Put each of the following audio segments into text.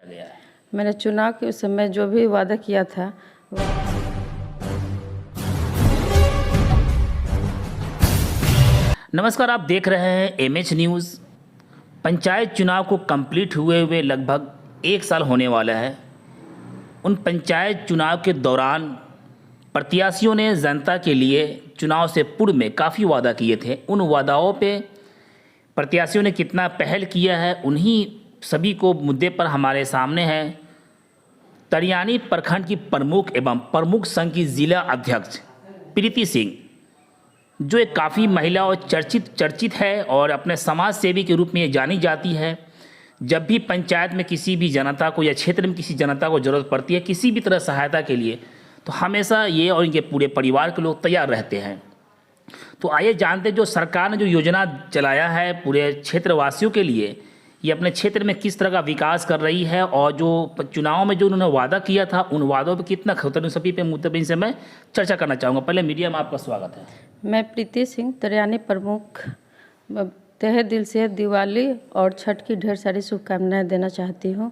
गया है। मैंने चुनाव के समय जो भी वादा किया था नमस्कार, आप देख रहे हैं एमएच न्यूज़। पंचायत चुनाव को कंप्लीट हुए लगभग 1 साल होने वाला है। उन पंचायत चुनाव के दौरान प्रत्याशियों ने जनता के लिए चुनाव से पूर्व में काफ़ी वादा किए थे। उन वादाओं पे प्रत्याशियों ने कितना पहल किया है, उन्हीं सभी को मुद्दे पर हमारे सामने है तरियानी प्रखंड की प्रमुख एवं प्रमुख संघ की जिला अध्यक्ष प्रीति सिंह, जो एक काफ़ी महिला और चर्चित है और अपने समाज सेवी के रूप में ये जानी जाती है। जब भी पंचायत में किसी भी जनता को या क्षेत्र में किसी जनता को ज़रूरत पड़ती है किसी भी तरह सहायता के लिए, तो हमेशा ये और इनके पूरे परिवार के लोग तैयार रहते हैं। तो आइए जानते हैं जो सरकार ने जो योजना चलाया है पूरे क्षेत्रवासियों के लिए, ये अपने क्षेत्र में किस तरह का विकास कर रही है और जो चुनाव में जो उन्होंने वादा किया था उन वादों पर कितना खतर, सभी पे मुद्दे पर इनसे मैं चर्चा करना चाहूँगा। पहले मीडिया में आपका स्वागत है। मैं प्रीति सिंह तरियानी प्रमुख तहे दिल से दिवाली और छठ की ढेर सारी शुभकामनाएं देना चाहती हूँ।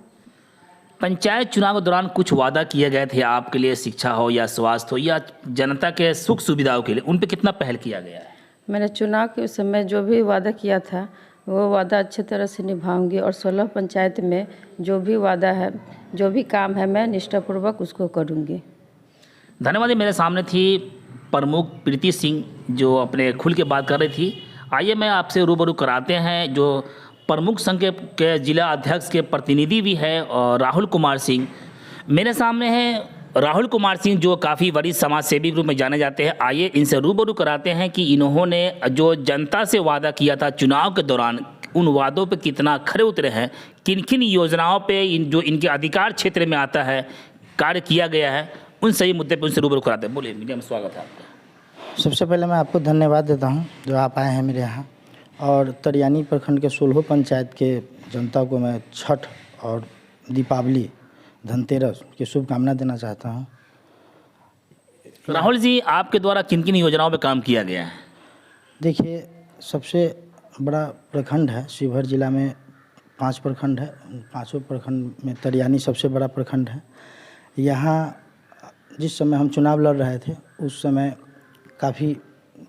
पंचायत चुनाव के दौरान कुछ वादा किए गए थे आपके लिए, शिक्षा हो या स्वास्थ्य हो या जनता के सुख सुविधाओं के लिए, उन पे कितना पहल किया गया है? मैंने चुनाव के समय जो भी वादा किया था वो वादा अच्छे तरह से निभाऊंगी और 16 पंचायत में जो भी वादा है, जो भी काम है, मैं निष्ठापूर्वक उसको करूंगी। धन्यवाद। मेरे सामने थी प्रमुख प्रीति सिंह जो अपने खुल के बात कर रही थी। आइए मैं आपसे रूबरू कराते हैं जो प्रमुख संघ के जिला अध्यक्ष के प्रतिनिधि भी है और राहुल कुमार सिंह मेरे सामने हैं। राहुल कुमार सिंह जो काफ़ी वरिष्ठ समाज सेवी के रूप में जाने जाते हैं। आइए इनसे रूबरू कराते हैं कि इन्होंने जो जनता से वादा किया था चुनाव के दौरान, उन वादों पे कितना खरे उतरे हैं, किन किन योजनाओं पे जो इनके अधिकार क्षेत्र में आता है कार्य किया गया है, उन सही मुद्दे पर उनसे रूबरू कराते हैं। बोलिए, मीडिया में स्वागत है आपका। सबसे पहले मैं आपको धन्यवाद देता हूं जो आप आए हैं मेरे यहाँ, और तरियानी प्रखंड के 16 पंचायत के जनता को मैं छठ और दीपावली, धनतेरस की शुभकामना देना चाहता हूं। राहुल जी, आपके द्वारा किन किन योजनाओं पे काम किया गया है? देखिए, सबसे बड़ा प्रखंड है शिवहर जिला में 5 प्रखंड है। 5 प्रखंड में तरियानी सबसे बड़ा प्रखंड है। यहाँ जिस समय हम चुनाव लड़ रहे थे उस समय काफ़ी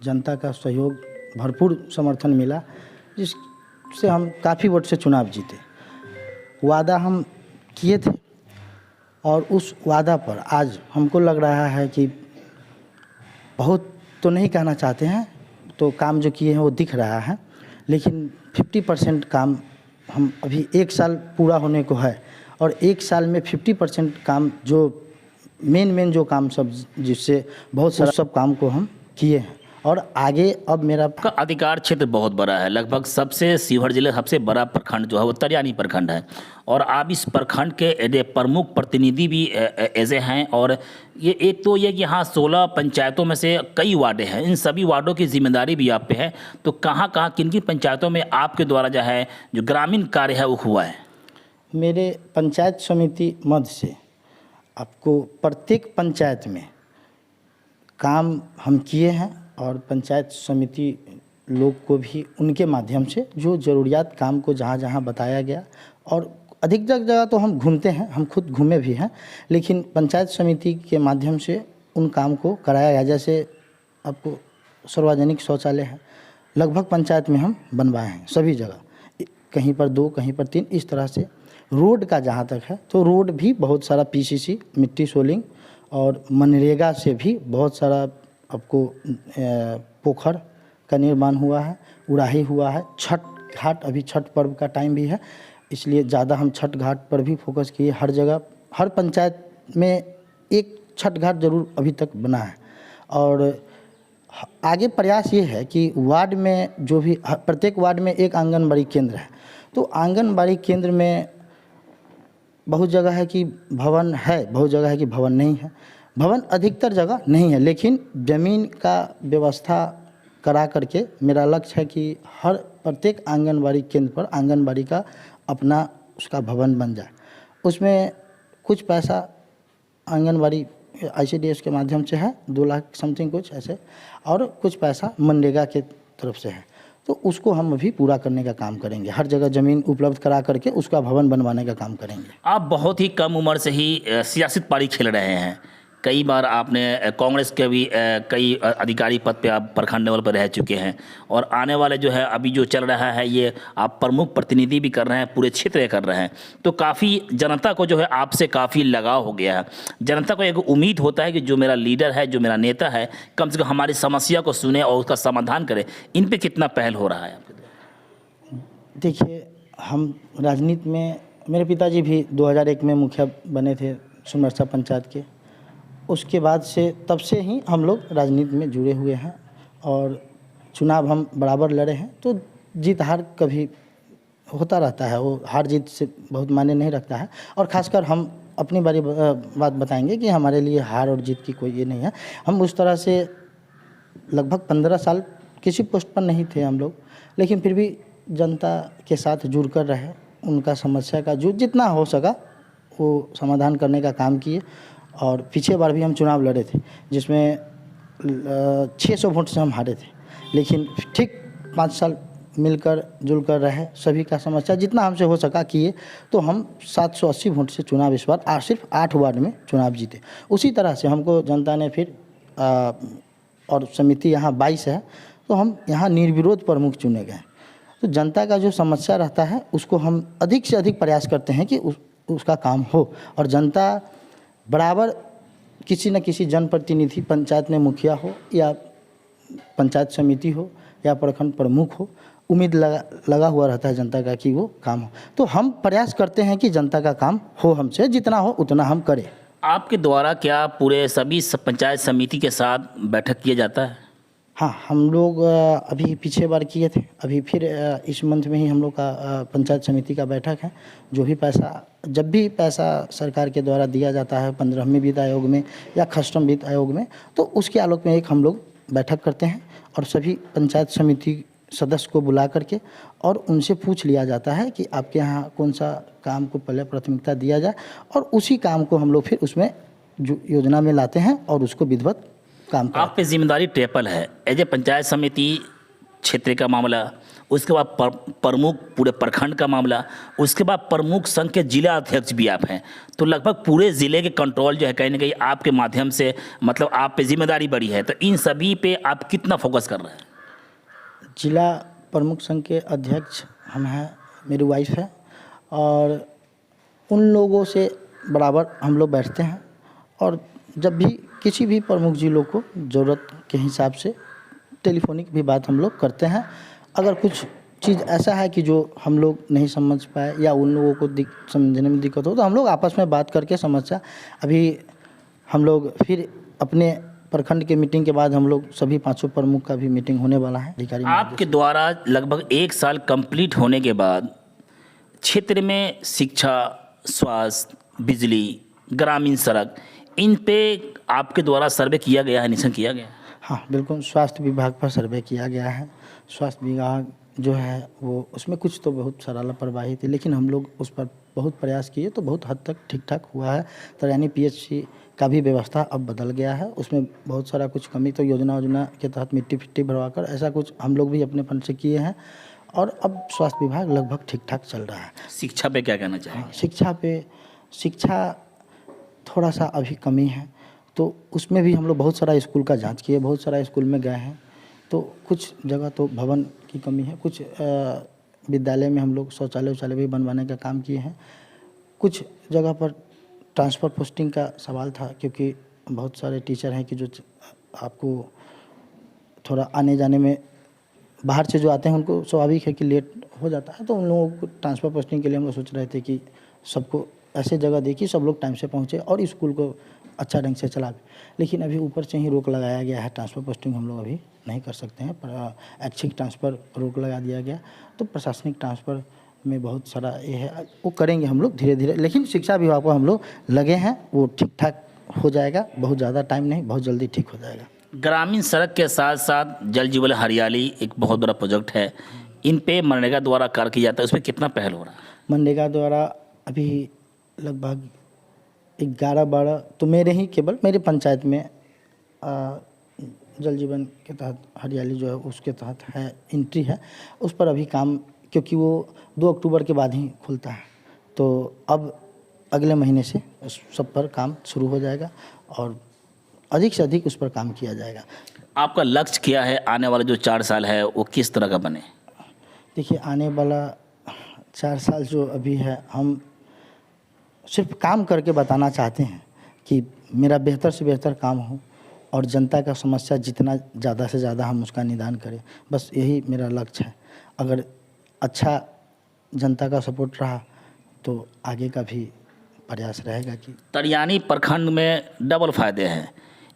जनता का सहयोग, भरपूर समर्थन मिला, जिससे हम काफ़ी वोट से चुनाव जीते। वादा हम किए थे और उस वादा पर आज हमको लग रहा है कि बहुत तो नहीं कहना चाहते हैं, तो काम जो किए हैं वो दिख रहा है, लेकिन 50% काम हम अभी 1 साल पूरा होने को है और 1 साल में 50% काम जो मेन जो काम सब जिससे बहुत सारा सब काम को हम किए हैं। और आगे अब मेरा का अधिकार क्षेत्र बहुत बड़ा है, लगभग सबसे शिवहर जिले सबसे बड़ा प्रखंड जो है वो तरियानी प्रखंड है और आप इस प्रखंड के प्रमुख प्रतिनिधि भी ऐसे हैं। और ये एक तो ये कि यहाँ 16 पंचायतों में से कई वार्डें हैं, इन सभी वार्डों की जिम्मेदारी भी आप पे है। तो कहाँ किन किन पंचायतों में आपके द्वारा जो है जो ग्रामीण कार्य है वो हुआ है? मेरे पंचायत समिति मध्य से आपको प्रत्येक पंचायत में काम हम किए हैं और पंचायत समिति लोग को भी उनके माध्यम से जो ज़रूरियात काम को जहाँ जहाँ बताया गया, और अधिक जगह तो हम घूमते हैं, हम खुद घूमे भी हैं, लेकिन पंचायत समिति के माध्यम से उन काम को कराया गया। जैसे आपको सार्वजनिक शौचालय है, लगभग पंचायत में हम बनवाए हैं सभी जगह, कहीं पर 2 कहीं पर 3, इस तरह से। रोड का जहाँ तक है तो रोड भी बहुत सारा PCC मिट्टी सोलिंग और मनरेगा से भी बहुत सारा आपको पोखर का निर्माण हुआ है, उड़ाही हुआ है। छठ घाट, अभी छठ पर्व का टाइम भी है, इसलिए ज़्यादा हम छठ घाट पर भी फोकस किए। हर जगह, हर पंचायत में एक छठ घाट जरूर अभी तक बना है। और आगे प्रयास ये है कि वार्ड में जो भी, प्रत्येक वार्ड में एक आंगनबाड़ी केंद्र है, तो आंगनबाड़ी केंद्र में बहुत जगह है कि भवन है, बहुत जगह है कि भवन नहीं है। भवन अधिकतर जगह नहीं है, लेकिन ज़मीन का व्यवस्था करा करके मेरा लक्ष्य है कि हर प्रत्येक आंगनबाड़ी केंद्र पर आंगनबाड़ी का अपना उसका भवन बन जाए। उसमें कुछ पैसा आंगनबाड़ी ICDS के माध्यम से है, 2 लाख समथिंग कुछ ऐसे, और कुछ पैसा मनरेगा के तरफ से है। तो उसको हम अभी पूरा करने का काम करेंगे। हर जगह ज़मीन उपलब्ध करा करके उसका भवन बनवाने का काम करेंगे। आप बहुत ही कम उम्र से ही सियासत पारी खेल रहे हैं। कई बार आपने कांग्रेस के भी कई अधिकारी पद पे आप प्रखंड लेवल पर रह चुके हैं, और आने वाले जो है अभी जो चल रहा है ये आप प्रमुख प्रतिनिधि भी कर रहे हैं, पूरे क्षेत्र कर रहे हैं। तो काफ़ी जनता को जो है आपसे काफ़ी लगाव हो गया है। जनता को एक उम्मीद होता है कि जो मेरा लीडर है, जो मेरा नेता है, कम से कम हमारी समस्या को सुने और उसका समाधान करे। इन पर कितना पहल हो रहा है आपके द्वारा? देखिए, हम राजनीति में, मेरे पिताजी भी 2001 में मुखिया बने थे सुमरसा पंचायत के। उसके बाद से तब से ही हम लोग राजनीति में जुड़े हुए हैं और चुनाव हम बराबर लड़े हैं। तो जीत हार कभी होता रहता है, वो हार जीत से बहुत मायने नहीं रखता है। और ख़ासकर हम अपनी बात बताएंगे कि हमारे लिए हार और जीत की कोई ये नहीं है। हम उस तरह से लगभग 15 साल किसी पोस्ट पर नहीं थे हम लोग, लेकिन फिर भी जनता के साथ जुड़ कर रहे, उनका समस्या का जो जितना हो सका वो समाधान करने का काम किए। और पिछले बार भी हम चुनाव लड़े थे जिसमें 600 वोट से हम हारे थे, लेकिन ठीक 5 साल मिलकर जुलकर रहे, सभी का समस्या जितना हमसे हो सका किए। तो हम 780 वोट से चुनाव इस बार सिर्फ 8 वार्ड में चुनाव जीते। उसी तरह से हमको जनता ने फिर और समिति यहाँ 22 है, तो हम यहाँ निर्विरोध प्रमुख चुने गए। तो जनता का जो समस्या रहता है उसको हम अधिक से अधिक प्रयास करते हैं कि उसका काम हो। और जनता बराबर किसी न किसी जनप्रतिनिधि, पंचायत में मुखिया हो या पंचायत समिति हो या प्रखंड प्रमुख हो, उम्मीद लगा हुआ रहता है जनता का कि वो काम हो। तो हम प्रयास करते हैं कि जनता का काम हो, हमसे जितना हो उतना हम करें। आपके द्वारा क्या पूरे सभी पंचायत समिति के साथ बैठक किया जाता है? हाँ, हम लोग अभी पिछले बार किए थे, अभी फिर इस मंथ में ही हम लोग का पंचायत समिति का बैठक है। जो भी पैसा, जब भी पैसा सरकार के द्वारा दिया जाता है 15वें वित्त आयोग में या खष्टम वित्त आयोग में, तो उसके आलोक में एक हम लोग बैठक करते हैं और सभी पंचायत समिति सदस्य को बुला करके और उनसे पूछ लिया जाता है कि आपके यहाँ कौन सा काम को पहले प्राथमिकता दिया जाए, और उसी काम को हम लोग फिर उसमें जो योजना में लाते हैं और उसको विधिवत काम करते हैं। आप पे जिम्मेदारी ट्रिपल है, एज ए पंचायत समिति क्षेत्र का मामला, उसके बाद प्रमुख पूरे प्रखंड का मामला, उसके बाद प्रमुख संघ के जिला अध्यक्ष भी आप हैं। तो लगभग पूरे ज़िले के कंट्रोल जो है कहीं ना कहीं आपके माध्यम से, मतलब आप पे जिम्मेदारी बड़ी है। तो इन सभी पे आप कितना फोकस कर रहे हैं? जिला प्रमुख संघ के अध्यक्ष हम हैं, मेरी वाइफ है, और उन लोगों से बराबर हम लोग बैठते हैं। और जब भी किसी भी प्रमुख जिलों को ज़रूरत के हिसाब से टेलीफोनिक भी बात हम लोग करते हैं। अगर कुछ चीज़ ऐसा है कि जो हम लोग नहीं समझ पाए या उन लोगों को समझने में दिक्कत हो, तो हम लोग आपस में बात करके समस्या, अभी हम लोग फिर अपने प्रखंड के मीटिंग के बाद हम लोग सभी 5 प्रमुख का भी मीटिंग होने वाला है अधिकारी। आपके द्वारा लगभग 1 साल कंप्लीट होने के बाद क्षेत्र में शिक्षा, स्वास्थ्य, बिजली, ग्रामीण सड़क, इन पे आपके द्वारा सर्वे किया गया है, निरीक्षण किया गया है? हाँ, बिल्कुल, स्वास्थ्य विभाग पर सर्वे किया गया है। स्वास्थ्य विभाग जो है वो, उसमें कुछ तो बहुत सारा लापरवाही थी, लेकिन हम लोग उस पर बहुत प्रयास किए तो बहुत हद तक ठीक ठाक हुआ है। तो यानी PHC का भी व्यवस्था अब बदल गया है, उसमें बहुत सारा कुछ कमी तो योजना के तहत मिट्टी फिट्टी भरवाकर ऐसा कुछ हम लोग भी अपने फंड से किए हैं, और अब स्वास्थ्य विभाग लगभग ठीक ठाक चल रहा है। शिक्षा पे क्या कहना चाहेंगे? शिक्षा थोड़ा सा अभी कमी है, तो उसमें भी हम लोग बहुत सारा स्कूल का जांच किए, बहुत सारा स्कूल में गए हैं। तो कुछ जगह तो भवन की कमी है, कुछ विद्यालय में हम लोग शौचालय भी बनवाने का काम किए हैं। कुछ जगह पर ट्रांसफ़र पोस्टिंग का सवाल था, क्योंकि बहुत सारे टीचर हैं कि जो आपको थोड़ा आने जाने में, बाहर से जो आते हैं उनको स्वाभाविक है कि लेट हो जाता है। तो उन लोगों को ट्रांसफ़र पोस्टिंग के लिए हम लोग सोच रहे थे कि सबको ऐसे जगह देखिए सब लोग टाइम से पहुँचे और स्कूल को अच्छा ढंग से चलावे। लेकिन अभी ऊपर से ही रोक लगाया गया है, ट्रांसफ़र पोस्टिंग हम लोग अभी नहीं कर सकते हैं, पर ऐच्छिक ट्रांसफ़र रोक लगा दिया गया। तो प्रशासनिक ट्रांसफ़र में बहुत सारा ये है, वो करेंगे हम लोग धीरे धीरे। लेकिन शिक्षा विभाग को हम लोग लगे हैं, वो ठीक ठाक हो जाएगा, बहुत ज़्यादा टाइम नहीं, बहुत जल्दी ठीक हो जाएगा। ग्रामीण सड़क के साथ साथ जल जीवन हरियाली एक बहुत बड़ा प्रोजेक्ट है, इन पे मनरेगा द्वारा कार्य किया जाता है, उसमें कितना पहल हो रहा है? मनरेगा द्वारा अभी लगभग 11-12 तो मेरे ही केवल मेरे पंचायत में जल जीवन के तहत हरियाली जो है उसके तहत है, एंट्री है, उस पर अभी काम, क्योंकि वो 2 अक्टूबर के बाद ही खुलता है, तो अब अगले महीने से उस सब पर काम शुरू हो जाएगा और अधिक से अधिक उस पर काम किया जाएगा। आपका लक्ष्य क्या है आने वाले जो 4 साल है वो किस तरह का बने? देखिए, आने वाला 4 साल जो अभी है, हम सिर्फ काम करके बताना चाहते हैं कि मेरा बेहतर से बेहतर काम हो और जनता का समस्या जितना ज़्यादा से ज़्यादा हम उसका निदान करें, बस यही मेरा लक्ष्य है। अगर अच्छा जनता का सपोर्ट रहा तो आगे का भी प्रयास रहेगा कि तरियानी प्रखंड में डबल फायदे हैं,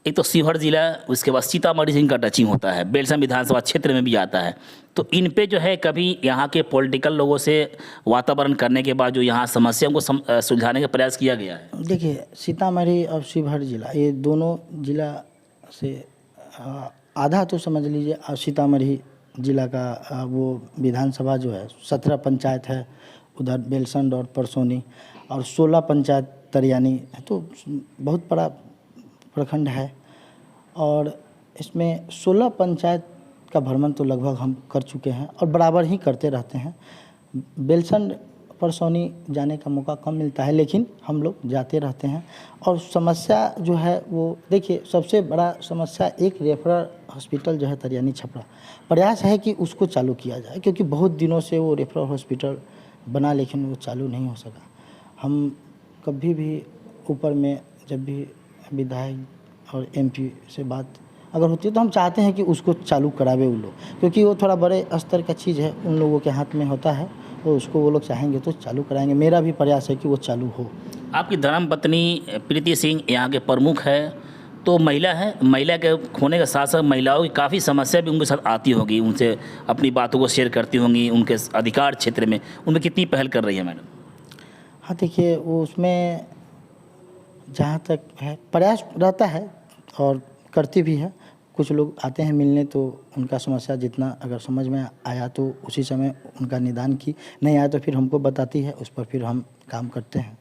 एक तो शिवहर जिला, उसके बाद सीतामढ़ी से इनका टचिंग होता है, बेलसम विधानसभा क्षेत्र में भी आता है, तो इन पे जो है कभी यहाँ के पॉलिटिकल लोगों से वातावरण करने के बाद जो यहाँ समस्याओं को सुलझाने का प्रयास किया गया है? देखिए, सीतामढ़ी और शिवहर जिला, ये दोनों जिला से आधा तो समझ लीजिए, सीतामढ़ी जिला का वो विधानसभा जो है 17 पंचायत है, उधर बेलसंड और परसोनी, और 16 पंचायत तरियानी है, तो बहुत बड़ा प्रखंड है। और इसमें 16 पंचायत का भ्रमण तो लगभग हम कर चुके हैं और बराबर ही करते रहते हैं। बेलसंड परसोनी जाने का मौका कम मिलता है, लेकिन हम लोग जाते रहते हैं। और समस्या जो है वो, देखिए, सबसे बड़ा समस्या एक रेफरल हॉस्पिटल जो है तरियानी छपरा, प्रयास है कि उसको चालू किया जाए, क्योंकि बहुत दिनों से वो रेफरल हॉस्पिटल बना लेकिन वो चालू नहीं हो सका। हम कभी भी ऊपर में जब भी विधायक और एमपी से बात अगर होती है तो हम चाहते हैं कि उसको चालू करावे वो लोग, क्योंकि वो थोड़ा बड़े स्तर का चीज़ है, उन लोगों के हाथ में होता है, तो उसको वो लोग चाहेंगे तो चालू कराएंगे। मेरा भी प्रयास है कि वो चालू हो। आपकी धर्मपत्नी प्रीति सिंह यहाँ के प्रमुख है, तो महिला है, महिला के होने के साथ साथ महिलाओं की काफ़ी समस्या भी उनके साथ आती होगी, उनसे अपनी बातों को शेयर करती होंगी, उनके अधिकार क्षेत्र में उनमें कितनी पहल कर रही है मैडम? हाँ, देखिए, वो उसमें जहाँ तक है प्रयास रहता है और करती भी है। कुछ लोग आते हैं मिलने, तो उनका समस्या जितना अगर समझ में आया तो उसी समय उनका निदान की, नहीं आया तो फिर हमको बताती है, उस पर फिर हम काम करते हैं।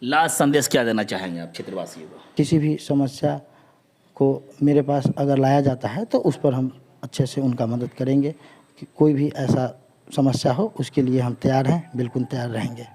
लास्ट संदेश क्या देना चाहेंगे आप क्षेत्रवासियों को? किसी भी समस्या को मेरे पास अगर लाया जाता है तो उस पर हम अच्छे से उनका मदद करेंगे, कि कोई भी ऐसा समस्या हो उसके लिए हम तैयार हैं, बिल्कुल तैयार रहेंगे।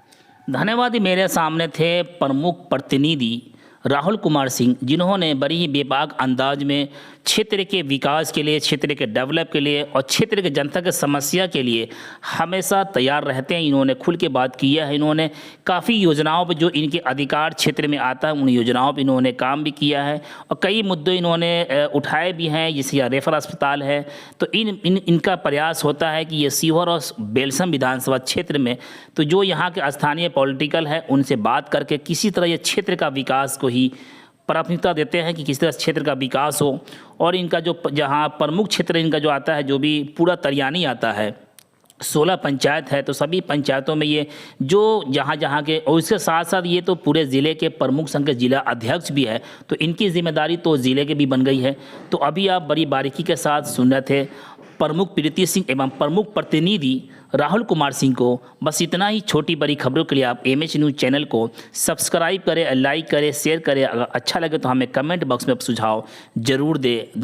धन्यवाद। मेरे सामने थे प्रमुख प्रतिनिधि राहुल कुमार सिंह, जिन्होंने बड़ी ही बेबाक अंदाज में क्षेत्र के विकास के लिए, क्षेत्र के डेवलप के लिए और क्षेत्र के जनता के समस्या के लिए हमेशा तैयार रहते हैं। इन्होंने खुल के बात किया है। इन्होंने काफ़ी योजनाओं पर जो इनके अधिकार क्षेत्र में आता है उन योजनाओं पर इन्होंने काम भी किया है और कई मुद्दे इन्होंने उठाए भी हैं, जैसे रेफर अस्पताल है। तो इनका प्रयास होता है कि ये शिवहर और बेलसम विधानसभा क्षेत्र में तो जो यहाँ के स्थानीय पॉलिटिकल है उनसे बात करके किसी तरह ये क्षेत्र का विकास को ही प्राथमिकता देते हैं कि किस तरह क्षेत्र का विकास हो। और इनका जो जहाँ प्रमुख क्षेत्र इनका जो आता है, जो भी पूरा तरियानी आता है, 16 पंचायत है, तो सभी पंचायतों में ये जो जहाँ के, और इसके साथ साथ ये तो पूरे ज़िले के प्रमुख संघ के जिला अध्यक्ष भी है, तो इनकी जिम्मेदारी तो ज़िले के भी बन गई है। तो अभी आप बड़ी बारीकी के साथ सुन रहे थे प्रमुख प्रीति सिंह एवं प्रमुख प्रतिनिधि राहुल कुमार सिंह को। बस इतना ही। छोटी बड़ी खबरों के लिए आप एमएच न्यूज़ चैनल को सब्सक्राइब करें, लाइक करें, शेयर करें। अगर अच्छा लगे तो हमें कमेंट बॉक्स में सुझाव जरूर दें।